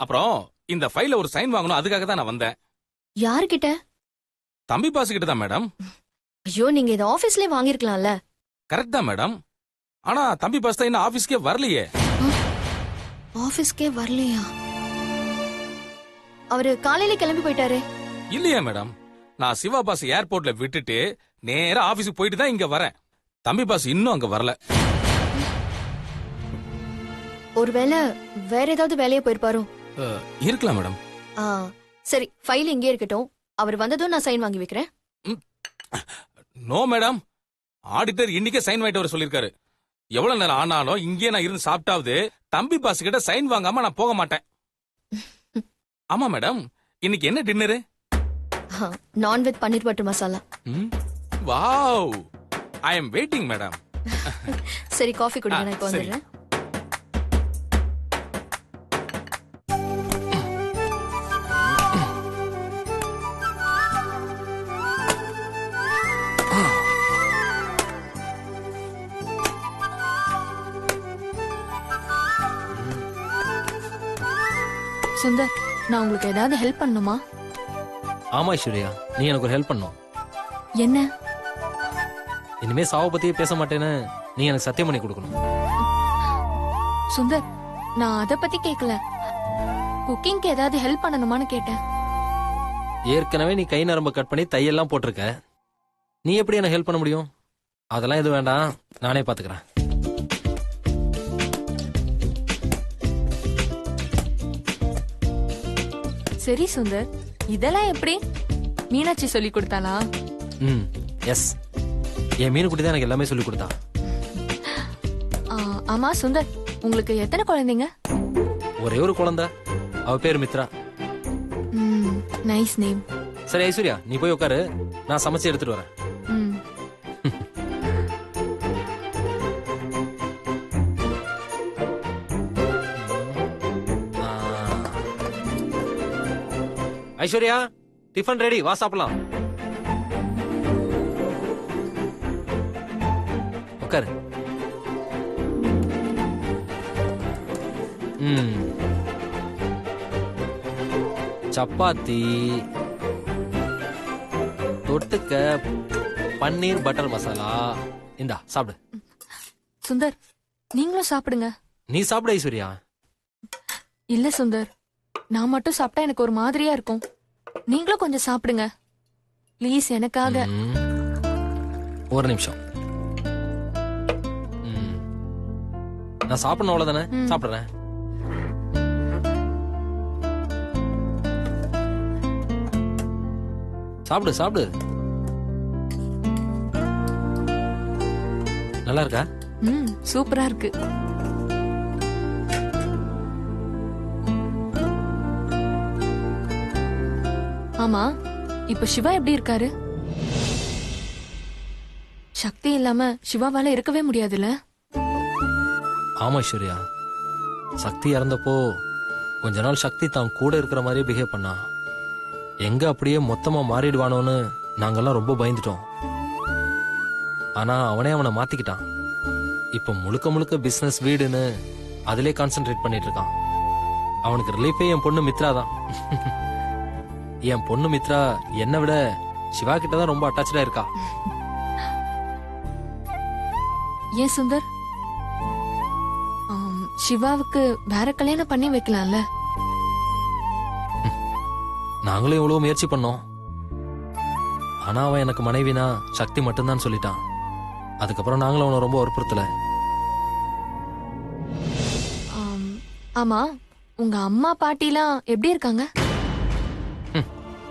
அப்புறம் இந்த ஃபைல ஒரு சைன் வாங்கணும், அதுக்காக தான் நான் வந்தேன். யாருக்கிட்ட? தம்பி பாஸ் கிட்ட தான் மேடம். ஐயோ, நீங்க இத ஆபீஸ்லயே வாங்கிருக்கலாம்ல. கரெக்ட் தான் மேடம். ஆனா தம்பி பாஸ் தான் இன்னும் ஆபீஸ்க்கே வரலையே. ஆபீஸ்க்கே வரலையா? அவரு காலையில கிளம்பி போயிட்டாரு. இல்லையா மேடம், நான் சிவா பாஸ் ஏர்போர்ட்ல விட்டுட்டு நேரா ஆபீஸுக்கு போயிட்டு தான் இங்க வரேன். தம்பி பாஸ் இன்னும் அங்க வரல. ஒருவேளை வேற ஏதாவது வேலையா போயிருப்பாரோ? இருக்கலாம் மேடம். சரி, ஃபைல் இங்கே இருக்கட்டும். அவர் வந்ததும் நான் சைன் வாங்கி வைக்கிறேன். நோ மேடம், ஆடிட்டர் இன்னைக்கே சைன் வாங்கிட்டு வர சொல்லிருக்காரு. எவ்வளவு நேரம் ஆனாலும் இங்கே நான் இருந்து சாப்பிட்டாவது தம்பி பாஸ் கிட்ட சைன் வாங்காம நான் போக மாட்டேன். ஆமா மேடம், இன்னைக்கு என்ன dinner? Non veg paneer butter masala. Wow, I am waiting madam. சரி, காஃபி குடிங்க, நான் இப்போ வந்துடுறேன். சுந்தர், நான் உங்களுக்கு ஏதாவது ஹெல்ப் பண்ணணுமா? ஆமா ஐஸ்வர்யா, நீ எனக்கு ஒரு ஹெல்ப் பண்ணும். என்ன? இனிமே சாவை பத்தியே பேச மாட்டேன்னு நீ எனக்கு சத்தியம் பண்ணி கொடுக்கணும். சுந்தர், நான் அத பத்தி கேக்கல. குக்கிங்க்கு ஏதாவது ஹெல்ப் பண்ணணுமான்னு கேட்டேன். ஏற்கனவே நீ கை நரம்ப கட் பண்ணி தையெல்லாம் போட்டிருக்க. நீ எப்படி எனக்கு ஹெல்ப் பண்ண முடியும்? அதெல்லாம் எதுவும் வேண்டாம், நானே பாத்துக்கிறேன். சரி சுந்தர், இதெல்லாம் எப்படி? மீனாட்சி சொல்லி கொடுத்தாளா? எஸ், என் மீன் குட்டி தான் எனக்கு எல்லாமே சொல்லி கொடுத்தா. ஆமா சுந்தர், உங்களுக்கு எத்தனை குழந்தைங்க? ஒரே ஒரு குழந்தை, அவ பேர் மித்ரா. Nice name. சரி ஐஸ்வர்யா, நீ போய் உட்காரு, நான் சமைச்சு எடுத்துட்டு வரேன். ஐஸ்வர்யா, டிஃபன் ரெடி, வா சாப்பிடலாம். உட்காரு. சப்பாத்தி தொட்டுக்க பன்னீர் பட்டர் மசாலா. இந்தா சாப்பிடு. சுந்தர், நீங்களும் சாப்பிடுங்க. நீ சாப்பிடு ஐஸ்வர்யா. இல்ல சுந்தர், நான் மட்டும் சாப்பிட்டா எனக்கு ஒரு மாதிரியா இருக்கும். நீங்களும் கொஞ்சம் சாப்பிடுங்க ப்ளீஸ், எனக்காக. ஒரு நிமிஷம். நான் சாப்பிடணும், அவ்வளவுதானே? சாப்பிடுறேன். சாப்பிடு சாப்பிடு. நல்லா இருக்கா? சூப்பரா இருக்கு. ஆமா, இப்ப சிவா எப்படி இருக்காரு? சக்தி இல்லாம சிவாவால இருக்கவே முடியாதுல்ல? ஆமா ஐஸ்வர்யா, சக்தி இறந்தப்போ கொஞ்ச நாள் சக்தி தான் கூட இருக்கிற மாதிரியே பிஹேவ் பண்ணா. எங்க அப்படியே மொத்தமா மாறிடுவானோன்னு நாங்கெல்லாம் ரொம்ப பயந்துட்டோம். ஆனா அவனே அவனை மாத்திக்கிட்டான். இப்ப முழுக்க முழுக்க பிசினஸ், வீடுன்னு அதிலே கான்சென்ட்ரேட் பண்ணிட்டு இருக்கான். அவனுக்கு ரிலீஃபே என் பொண்ணு மித்ரா தான். என் பொண்ணு மித்ரா என்னை விட சிவா கிட்ட தான் ரொம்ப அட்டாச்சா இருக்கா. ஏன் சுந்தர், சிவாவுக்கு வேற கல்யாணம் பண்ணி வைக்கலாம்ல? நாங்களும் எவ்வளவு முயற்சி பண்ணோம். ஆனா அவன் எனக்கு மனைவினா சக்தி மட்டும்தான் சொல்லிட்டான். அதுக்கப்புறம் நாங்களும் அவனை ரொம்ப வற்புறுத்தல. ஆமா, உங்க அம்மா பாட்டிலாம் எப்படி இருக்காங்க?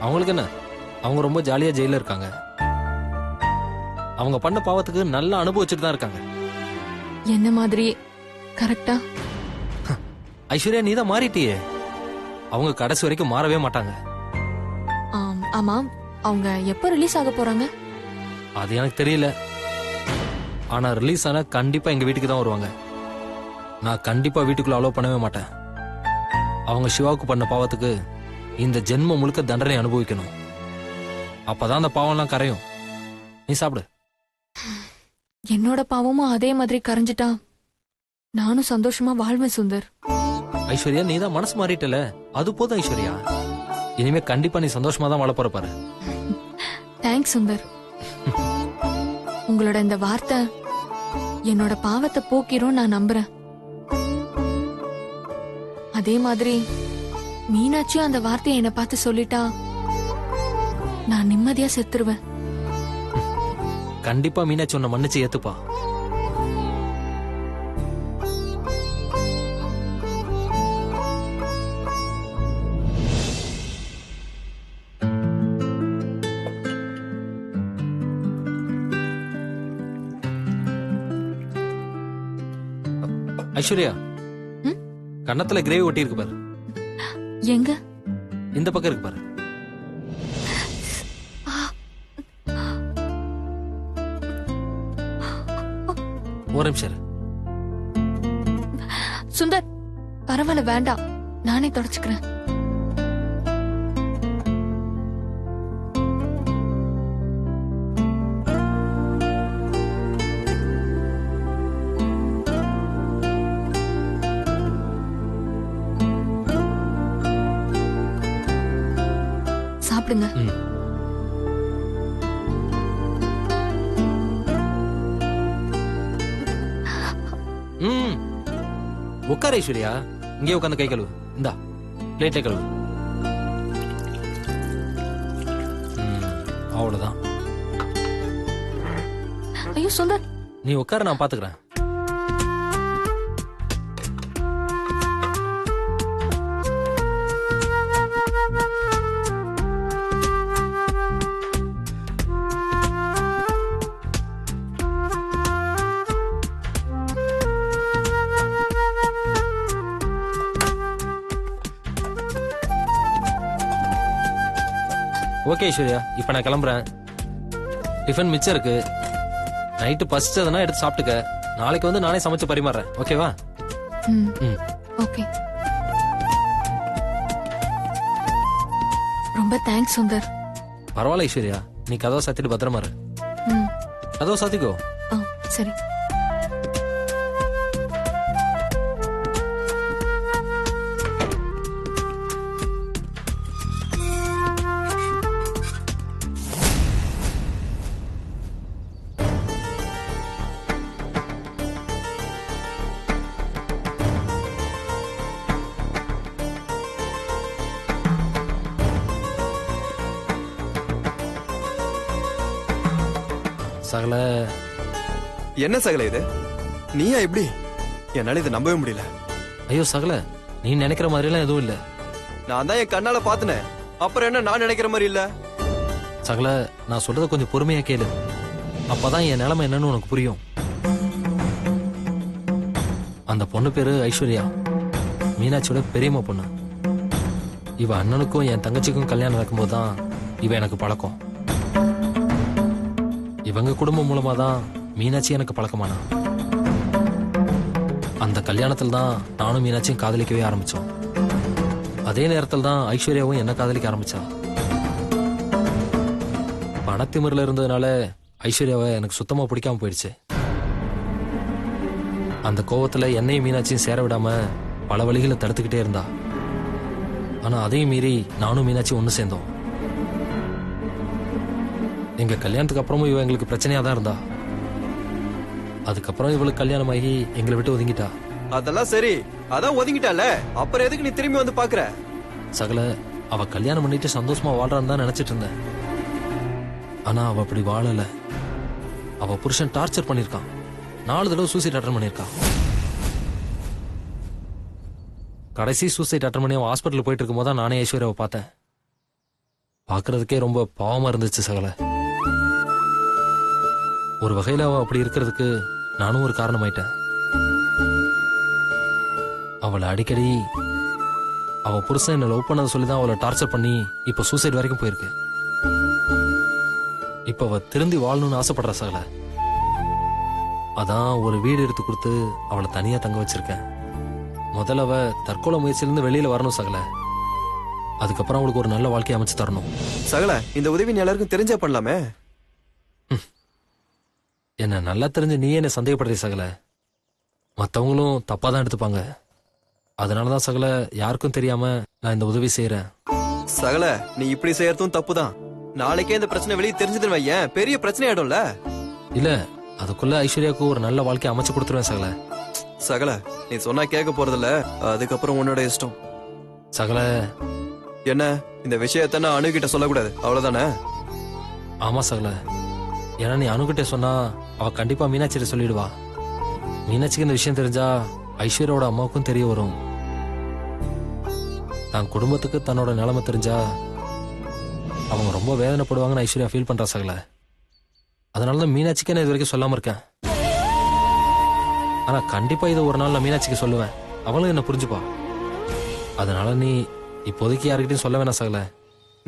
அவங்களுக்கு என்ன, அவங்க ரொம்ப ஜாலியா ஜெயில இருக்காங்க. அவங்க பண்ண பாவத்துக்கு நல்லா அனுபவிச்சுட்டு தான் இருக்காங்க. என்ன மாதிரி? கரெக்டா? ஐஸ்வர்யா, நீ தான் மாறிட்டியே. அவங்க கடைசி வரைக்கும் மாறவே மாட்டாங்க. ஆமா, அவங்க எப்ப ரிலீஸ் ஆக போறாங்க? அது எனக்கு தெரியல. ஆனா ரிலீஸ் ஆனா கண்டிப்பா எங்க வீட்டுக்கு தான் வருவாங்க. நான் கண்டிப்பா வீட்டுக்குள்ள அலோவ் பண்ணவே மாட்டேன். அவங்க சிவாவுக்கு பண்ண பாவத்துக்கு இந்த ஜென்மம் முழுக்க தண்டனை அனுபவிக்கணும். அப்பதான் அந்த பாவம்லாம் கரையும். நீ சாப்பிடு. என்னோட பாவமும் அதே மாதிரி கரைஞ்சிட்டா நானும் சந்தோஷமா வாழ்வேன் சுந்தர். ஐஸ்வர்யா நீ தான் மனசு மாறிட்டல, அது போதும் ஐஸ்வர்யா. இனிமே கண்டிப்பா நீ சந்தோஷமா தான் வாழ போற பாரு. தேங்க்ஸ் சுந்தர். உங்களோட இந்த வார்த்தை என்னோட பாவத்தை போக்கிரும் நான் நம்புறேன். அதே மாதிரி மீனாட்சியும் அந்த வார்த்தையை என்னை பார்த்து சொல்லிட்டா நான் நிம்மதியா செத்துருவேன். கண்டிப்பா மீனாட்சி உன்னை மன்னிச்சு ஏத்துப்பா. ஐஸ்வர்யா, ம்? கன்னத்துல கிரேவி ஒட்டி இருக்கு பாரு. எங்க? இந்த பக்கம் இருக்கு பாரு. ஒரு நிமிஷம் இரு. சுந்தர் பரவாயில்ல, வேண்டாம், நானே தொடச்சுக்கிறேன். சாப்பிடுங்க. ம். ம். உட்கார ஐஸ்வர்யா, இங்கே உட்காந்து கை கழுவு. இந்தா பிளேட்ல கழுவு. அவ்வளவுதான். ஐயோ சுந்தர், நீ உட்கார, நான் பாத்துக்கிறேன். ஓகே ஐஸ்வர்யா, இப்ப நான் கிளம்புறேன். டிஃபன் மிச்சம் இருக்கு. நைட்டு பசிச்சதுன்னா எடுத்து சாப்பிட்டுக்க. நாளைக்கு வந்து நானே சமைச்சு பரிமாறேன். ஓகேவா? ம், ம். ஓகே. ரொம்ப தேங்க்ஸ் சுந்தர். பரவாயில்ல ஐஸ்வர்யா, நீ கதவை சாத்திட்டு பத்திரமா இரு. ம், கதவை சாத்திக்கோ. ஆ, சரி. சகல, என்ன சகல இது? நீயா இப்படி? என்னால இதை நம்பவே முடியல. ஐயோ சகல, நீ நினைக்கிற மாதிரி எல்லாம் எதுவும் இல்ல. நான் தான் என் கண்ணால பாத்துனேன். அப்புறம் என்ன நான் நினைக்கிற மாதிரி இல்ல? சகல, நான் சொல்றத கொஞ்சம் பொறுமையா கேளு. அப்பதான் என் நிலைமை என்னன்னு உனக்கு புரியும். அந்த பொண்ணு பேரு ஐஸ்வர்யா, மீனாட்சியோட பெரியம்மா பொண்ணு. இவ அண்ணனுக்கும் என் தங்கச்சிக்கும் கல்யாணம் நடக்கும்போது தான் இவ எனக்கு பழக்கம். இவங்க குடும்பம் மூலமா தான் மீனாட்சி எனக்கு பழக்கமானா. அந்த கல்யாணத்தில் தான் நானும் மீனாட்சியும் காதலிக்கவே ஆரம்பிச்சோம். அதே நேரத்தில் தான் ஐஸ்வர்யாவும் என்ன காதலிக்க ஆரம்பிச்சா. பணத்திமிரில் இருந்ததுனால ஐஸ்வர்யாவை எனக்கு சுத்தமா பிடிக்காம போயிடுச்சு. அந்த கோவத்துல என்னையும் மீனாட்சியும் சேர விடாம பல வழிகளை தடுத்துக்கிட்டே இருந்தா. ஆனா அதையும் மீறி நானும் மீனாட்சி ஒண்ணு சேர்ந்தோம். எங்க கல்யாணத்துக்கு அப்புறமும் இவ எங்களுக்கு பிரச்சனையா தான் இருந்தா. அதுக்கப்புறம் இவளுக்கு கல்யாணம் ஆகி எங்களை விட்டு ஒதுங்கிட்டா. அதெல்லாம் சரி, அதான் ஒதுங்கிட்டால, அப்புறம் எதுக்கு நீ திரும்பி வந்து பாக்குற? சகல, அவ கல்யாணம் பண்ணிட்டு சந்தோஷமா வாழ்றான்னு தான் நினைச்சிட்டு இருந்தேன். ஆனா அவ அப்படி வாழல. அவ புருஷன் டார்ச்சர் பண்ணிருக்கான். 4 தடவை சூசைட் அட்டன் பண்ணிருக்கான். கடைசி சூசைட் அட்டன் பண்ணி அவன் ஹாஸ்பிட்டல் போயிட்டு இருக்கும் போது நானே ஐஸ்வர்யாவை பார்த்தேன். பாக்குறதுக்கே ரொம்ப பாவமா இருந்துச்சு சகல. ஒரு வகையில அவ அப்படி இருக்கிறதுக்கு நானும் ஒரு காரணமாயிட்டேன். அவளை அடிக்கடி அவ புருஷன் என்ன லவ் பண்ணதை சொல்லிதான் அவளை டார்ச்சர் பண்ணி இப்ப சூசைட் வரைக்கும் போயிருக்கு. இப்ப அவ திருந்தி வாழணும்னு ஆசைப்படுற சகல. அதான் ஒரு வீடு எடுத்து கொடுத்து அவளை தனியா தங்க வச்சிருக்கேன். முதல்ல அவ தற்கொலை முயற்சியிலிருந்து வெளியில வரணும் சகல. அதுக்கப்புறம் அவளுக்கு ஒரு நல்ல வாழ்க்கையை அமைச்சு தரணும். சகல, இந்த உதவி நீ எல்லாருக்கும் தெரிஞ்சா பண்ணலாமே. என்ன நல்லா தெரிஞ்சு நீ என்ன சந்தேகப்படுற சகல. மத்தவங்களும் தப்பா தான் எடுத்துப்பாங்க. அதனாலதான் சகல யாருக்கும் தெரியாம நான் இந்த உதவி செய்யறேன். சகல நீ இப்படி செய்யறதும் தப்புதான். நாளைக்கே இந்த பிரச்சனை வெளியே தெரிஞ்சதுன்னு வையேன், பெரிய பிரச்சனை ஆயிடும்ல. இல்ல, அதுக்குள்ள ஐஸ்வர்யாவுக்கு ஒரு நல்ல வாழ்க்கையை அமைச்சு கொடுத்துருவேன் சகல. சகல நீ சொன்னா கேட்க போறதில்ல, அதுக்கப்புறம் உன்னோட இஷ்டம். சகல. என்ன இந்த விஷயத்த நான் அணுகிட்ட சொல்லக்கூடாது அவ்வளவுதானே? ஆமா சகல, ஏன்னா நீ அணுகிட்ட சொன்னா அவ கண்டிப்பா மீனாட்சிட்ட சொல்லிடுவா. மீனாட்சிக்கு இந்த விஷயம் தெரிஞ்சா ஐஸ்வர்யாவோட அம்மாவுக்கும் தெரிய வரும். தான் குடும்பத்துக்கு தன்னோட நிலைமை தெரிஞ்சா அவங்க ரொம்ப வேதனைப்படுவாங்கன்னு ஐஸ்வர்யா ஃபீல் பண்றா சகல. அதனாலதான் மீனாட்சிக்கு நான் இது வரைக்கும் சொல்லாம இருக்கேன். ஆனா கண்டிப்பா இதை ஒரு நாள் நான் மீனாட்சிக்கு சொல்லுவேன், அவளும் என்ன புரிஞ்சுப்பா. அதனால நீ இப்போதைக்கு யாருக்கிட்டையும் சொல்ல வேணாம் சகல.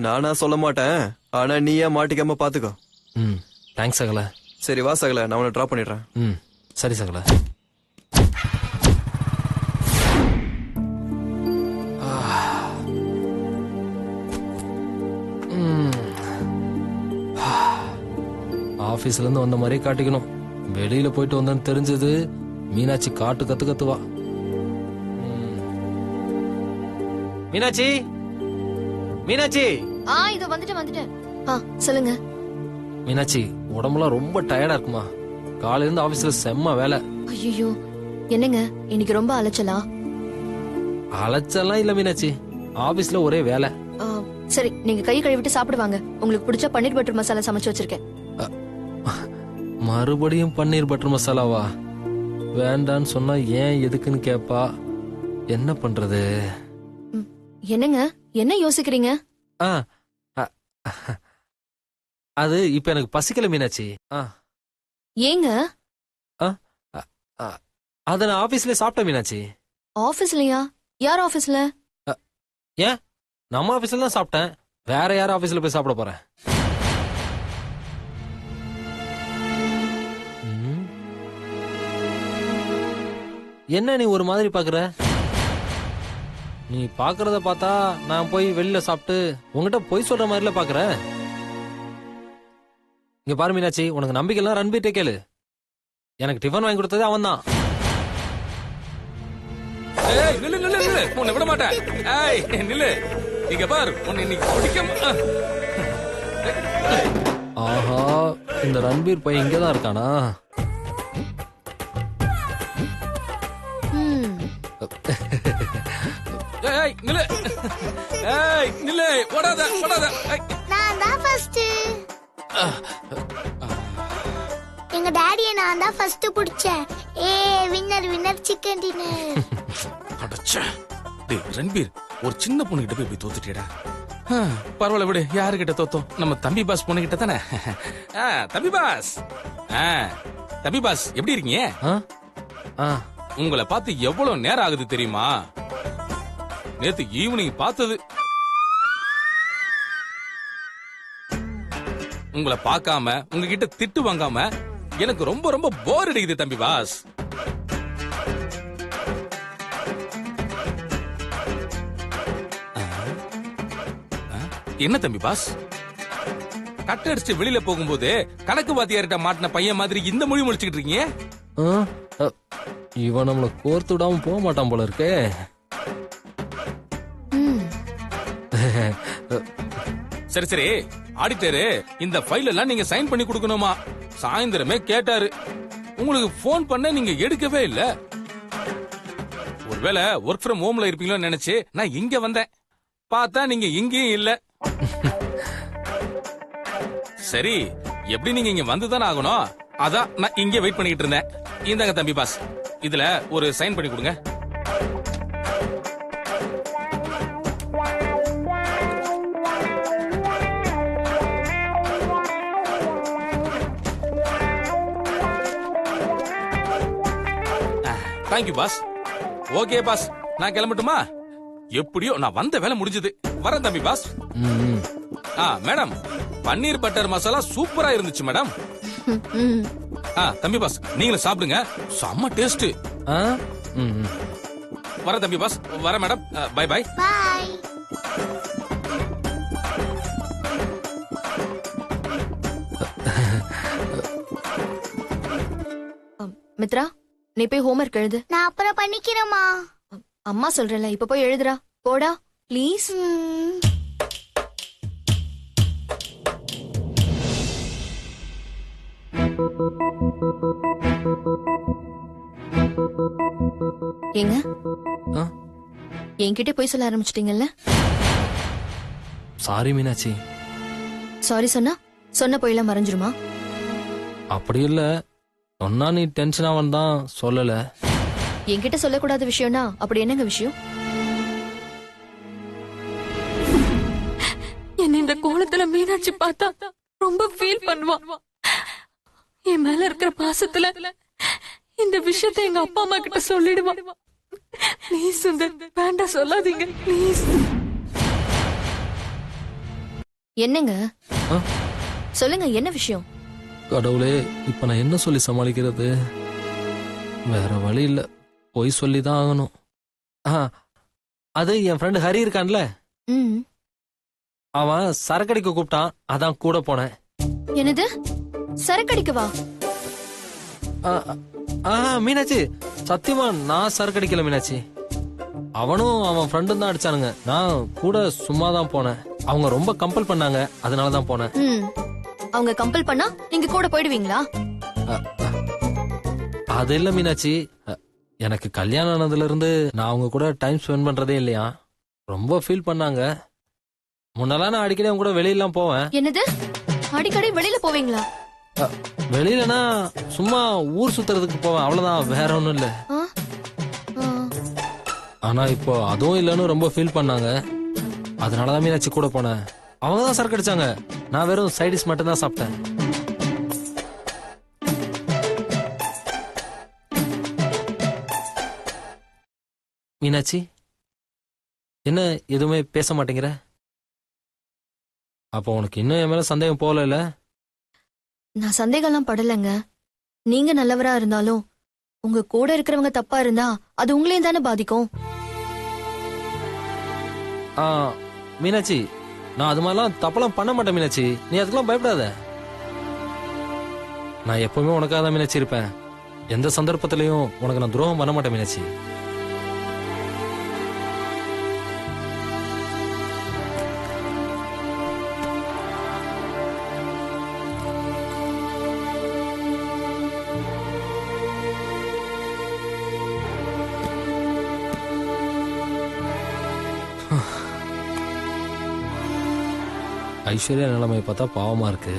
நானா சொல்ல மாட்டேன், ஆனா நீயே மாட்டிக்காம பாத்துக்கோ. ம், தேங்க்ஸ் சகல. சரி வா சகல, நான் உன்னை டிராப் பண்ணிடுறேன். ம், சரி சகல. ஆபீஸ்ல இருந்து வந்த மாதிரியே காட்டிக்கணும். வெளியில போயிட்டு வந்தேன்னு தெரிஞ்சது மீனாட்சி காட்டு கத்து கத்துவா. மீனாட்சி, மீனாட்சி, இது வந்துட்டேன். சொல்லுங்க. மீனாட்சி உடம்புலாம் ரொம்ப டயர்டா இருக்குமா? காலையில இருந்து ஆபீஸ்ல செம்ம வேலை. ஐயோ, என்னங்க இன்னைக்கு ரொம்ப அலைச்சலா? அலைச்சலாம் இல்ல மீனாட்சி, ஆபீஸ்ல ஒரே வேலை. சரி, நீங்க கை கழுவிட்டு சாப்பிடுவாங்க. உங்களுக்கு பிடிச்ச பன்னீர் பட்டர் மசாலா சமைச்சு வச்சிருக்கேன். மறுபடியும் பன்னீர் பட்டர் மசாலாவா? வேண்டான்னு சொன்னா ஏன் எதுக்குன்னு கேப்பா. என்ன பண்றது? என்னங்க என்ன யோசிக்கிறீங்க? ஆ, அது இப்ப எனக்கு பசிக்கல மீனாட்சி. ஏங்க? அத நான் ஆபீஸ்ல சாப்பிட்டேன் மீனாட்சி. ஆபீஸ்லயா? யார் ஆபீஸ்ல? ஏன், நம்ம ஆபீஸ்ல தான் சாப்பிட்டேன், வேற யார் ஆபீஸ்ல போய் சாப்பிட போறேன்? என்ன நீ ஒரு மாதிரி பாக்குற? நீ பாக்குறத பார்த்தா நான் போய் வெளியில சாப்பிட்டு உங்ககிட்ட போய் சொல்ற மாதிரில பாக்குறேன். இங்க பாரு மீனாட்சி, உனக்கு நம்பிக்கை எல்லாம் ரன்பீர்ட்டே கேளு. எனக்கு டிஃபன் வாங்கி கொடுத்தது அவன் தான். நில்லு, உன்னை விட மாட்டேன். ஏய் நில்லு, இங்க பாரு, உன்னை இன்னைக்கு பிடிக்க. ஆஹா, இந்த ரன்பீர் பையன் இங்கதான் இருக்கானா? ஏய் நில்லு, ஓடாத. நான் தான் ஃபர்ஸ்ட். எங்க டாடியை நான் தான் ஃபர்ஸ்ட் பிடிச்சேன். Winner chicken dinner. அடச்சே, டேய் ரன்பீர், ஒரு சின்ன பொண்ணு கிட்ட போய் இப்படி தோத்துட்டியடா. பரவாயில்ல விடு, யாருகிட்ட தோத்தோம்? நம்ம தம்பி பாஸ் பொண்ணு கிட்ட தானே. தம்பி பாஸ் எப்படி இருக்கீங்க? உங்களை பார்த்து எவ்வளவு நேரம் ஆகுது தெரியுமா? நேத்து ஈவினிங் பார்த்தது. உங்களை பார்க்காம உங்ககிட்ட திட்டு வாங்காம எனக்கு ரொம்ப ரொம்ப போர் அடிக்குது தம்பி பாஸ். என்ன தம்பி பாஸ், கட்டடிச்சு வெளியில போகும்போது கணக்கு வாத்தியார்கிட்ட மாட்டின பையன் மாதிரி இந்த மொழி முடிச்சுக்கிட்டு இருக்கீங்க? இவன் நம்மள கோர்த்து விடாம போக மாட்டான் போல இருக்கே. சரி, ஆடிட்டரு, இந்த ஃபைல் எல்லாம் நீங்க சைன் பண்ணி கொடுக்கணுமா? சாயந்தரமே கேட்டாரு. உங்களுக்கு போன் பண்ண நீங்க எடுக்கவே இல்ல. ஒருவேளை ஒர்க் ஃப்ரம் ஹோம்ல இருப்பீங்களோன்னு நினைச்சு நான் இங்க வந்தேன். பார்த்தா நீங்க இங்கேயும் இல்ல. சரி, எப்படி நீங்க இங்க வந்துதானே ஆகணும், அதான் நான் இங்க வெயிட் பண்ணிட்டு இருந்தேன். இந்தாங்க தம்பி பாஸ், இதுல ஒரு சைன் பண்ணி கொடுங்க. Thank you boss. ஓகே பாஸ், நான் கிளம்பட்டுமா? எப்படியோ நான் வந்த வேலை முடிஞ்சது. வரேன் தம்பி பாஸ். மேடம், பன்னீர் பட்டர் மசாலா சூப்பரா இருந்துச்சு மேடம். தம்பி பாஸ், நீங்களும் சாப்பிடுங்க, செம்ம டேஸ்ட். வர தம்பி பாஸ், வர madam. Bye bye. Bye. Mithra, நீ போய் ஹோம்வொர்க் எழுது. நான் அப்புறம் பண்ணிக்கிறேமா. அம்மா சொல்றேன்ல, இப்ப போய் எழுதுறா. போடா ப்ளீஸ். ஏங்க ஆ? என்கிட்ட போய் சொல்ல ஆரம்பிச்சிட்டீங்கல்ல? சாரி மீனாட்சி. சாரி சொன்ன போயெல்லாம் மறைஞ்சிருமா? அப்படி இல்ல, சொன்னா நீ டென்ஷன் ஆவன் தான் சொல்லல. என்கிட்ட சொல்லக்கூடாத விஷயம்னா அப்படி என்னங்க விஷயம்? என்ன இந்த கோலத்துல மீனாட்சி பார்த்தா ரொம்ப ஃபீல் பண்ணுவான். என் மேல இருக்கிற பாசத்துல இந்த விஷயத்தை எங்க அப்பா அம்மா கிட்ட சொல்லிடுவான். ப்ளீஸ் சுந்தர், வேண்டாம் சொல்லாதீங்க ப்ளீஸ். என்னங்க ஆ? சொல்லுங்க, என்ன விஷயம்? கடவுளே, இப்ப நான் என்ன சொல்லி சமாளிக்கிறது? வேற வழி இல்ல, போய் சொல்லிதான் ஆகணும். அது என் ஃப்ரெண்டு ஹரி இருக்கான்ல, ம். அவன் சரக்கடிக்க கூப்பிட்டான், அதான் கூட போனேன். என்னது, சரக்கடிக்கவா? மீனாட்சி, சத்தியமா நான் சரக்கடிக்கல மீனாட்சி. அவனும் அவன் ஃப்ரெண்டும் தான் அடிச்சானுங்க. நான் கூட சும்மா தான் போனேன். அவங்க ரொம்ப கம்பல் பண்ணாங்க, அதனாலதான் போனேன். ம். அவங்க கம்பல் பண்ணா நீங்க கூட போயிடுவீங்களா? அது இல்ல மீனாட்சி, எனக்கு கல்யாணம் ஆனதுல இருந்து நான் அவங்க கூட டைம் ஸ்பெண்ட் பண்றதே இல்லையா. ரொம்ப ஃபீல் பண்ணாங்க. முன்னெல்லாம் நான் அடிக்கடி அவங்க கூட வெளியெல்லாம் போவேன். என்னது, அடிக்கடி வெளியில போவீங்களா? வெளியிலனா சும்மா ஊர் சுத்துறதுக்கு போவேன், அவ்வளவுதான், வேற ஒண்ணும் இல்ல. ஆ? ஆ. ஆனா இப்போ அதுவும் இல்லன்னு ரொம்ப ஃபீல் பண்ணாங்க, அதனாலதான் மீனாட்சி கூட போனேன். அவங்க தான் சரக்கு அடிச்சாங்க, நான் வெறும் சைடிஸ் மட்டும் தான் சாப்பிட்டேன். மீனாட்சி, என்ன எதுவுமே பேச மாட்டேங்கிற? அப்போ உனக்கு இன்னும் என் மேல சந்தேகம் போகல? நான் சந்தேகம்லாம் படலைங்க. நீங்க நல்லவரா இருந்தாலும் உங்க கூட இருக்கிறவங்க தப்பா இருந்தா அது உங்களையும் தானே பாதிக்கும். மீனாட்சி, நான் அது மாதிரிலாம் தப்பெல்லாம் பண்ண மாட்டேன் மீனாட்சி, நீ அதுக்கெல்லாம் பயப்படாத. நான் எப்பவுமே உனக்காக தான் மீனாட்சி இருப்பேன். எந்த சந்தர்ப்பத்திலையும் உனக்கு நான் துரோகம் பண்ண மாட்டேன் மீனாட்சி. ஐஸ்வர்யா நிலைமையை பார்த்தா பாவமா இருக்கு.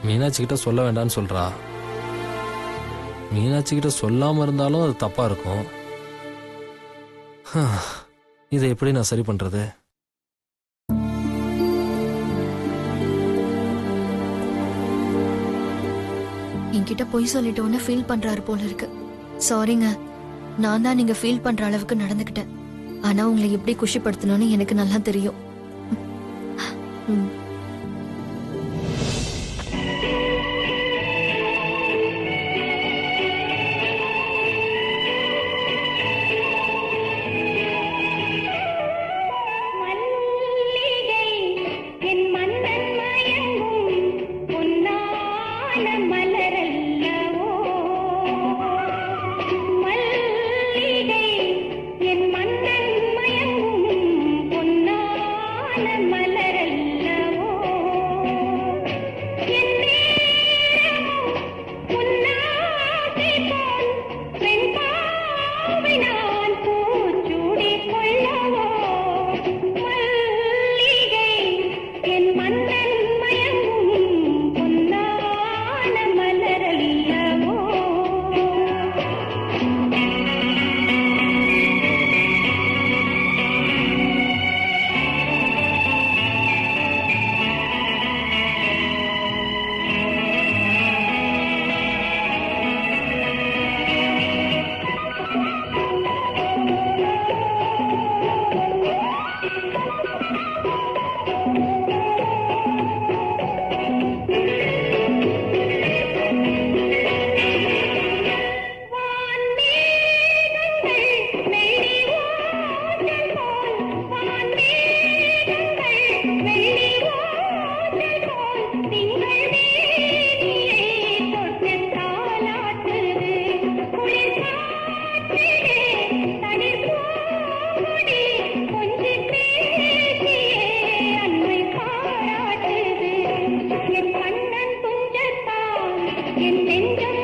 மீனாட்சி கிட்ட சொல்ல வேண்டாம்னு சொல்றா. மீனாட்சி கிட்ட சொல்லாம இருந்தாலும் அது தப்பா இருக்கும். இதை எப்படி நான் சரி பண்றது? என்கிட்ட பொய் சொல்லிட்டோன்னு ஃபீல் பண்றாரு போல இருக்கு. சாரிங்க, நான் தான் நீங்க ஃபீல் பண்ற அளவுக்கு நடந்துக்கிட்டேன். ஆனா உங்களை எப்படி குஷிப்படுத்தணும்னு எனக்கு நல்லா தெரியும். ம். மலரல்லவோ என் நெஞ்சம்